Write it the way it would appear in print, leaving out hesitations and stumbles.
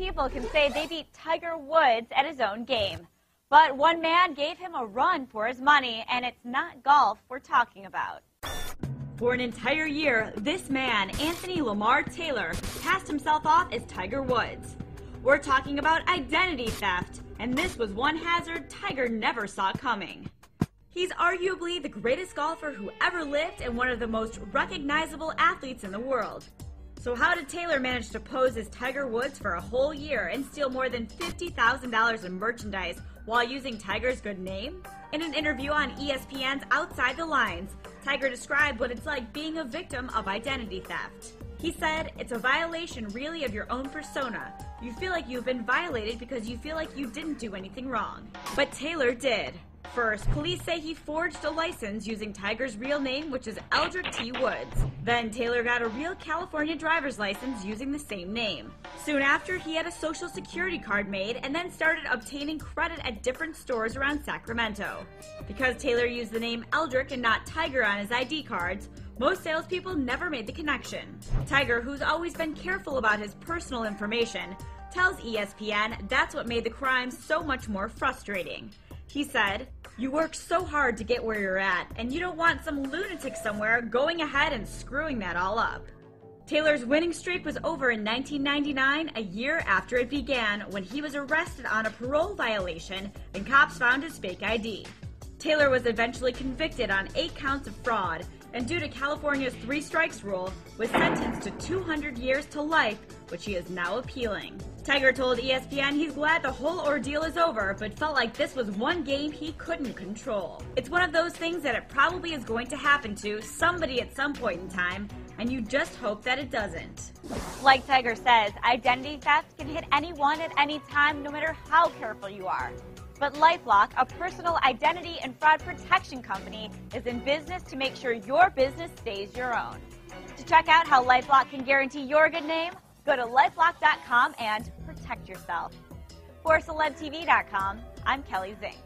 people can say they beat Tiger Woods at his own game. But one man gave him a run for his money, and it's not golf we're talking about. For an entire year, this man, Anthony Lamar Taylor, passed himself off as Tiger Woods. We're talking about identity theft, and this was one hazard Tiger never saw coming. He's arguably the greatest golfer who ever lived and one of the most recognizable athletes in the world. So how did Taylor manage to pose as Tiger Woods for a whole year and steal more than $50,000 in merchandise while using Tiger's good name? In an interview on ESPN's Outside the Lines, Tiger described what it's like being a victim of identity theft. He said, "It's a violation really of your own persona. You feel like you've been violated because you feel like you didn't do anything wrong." But Taylor did. First, police say he forged a license using Tiger's real name, which is Eldrick T. Woods. Then Taylor got a real California driver's license using the same name. Soon after, he had a social security card made and then started obtaining credit at different stores around Sacramento. Because Taylor used the name Eldrick and not Tiger on his ID cards, most salespeople never made the connection. Tiger, who's always been careful about his personal information, tells ESPN that's what made the crime so much more frustrating. He said, "You work so hard to get where you're at, and you don't want some lunatic somewhere going ahead and screwing that all up." Taylor's winning streak was over in 1999, a year after it began, when he was arrested on a parole violation and cops found his fake ID. Taylor was eventually convicted on 8 counts of fraud, and due to California's 3 strikes rule, was sentenced to 200 years to life, which he is now appealing. Tiger told ESPN he's glad the whole ordeal is over, but felt like this was one game he couldn't control. It's one of those things that it probably is going to happen to somebody at some point in time, and you just hope that it doesn't. Like Tiger says, identity theft can hit anyone at any time, no matter how careful you are. But LifeLock, a personal identity and fraud protection company, is in business to make sure your business stays your own. To check out how LifeLock can guarantee your good name, go to lifelock.com and protect yourself. For CelebTV.com, I'm Kelly Zink.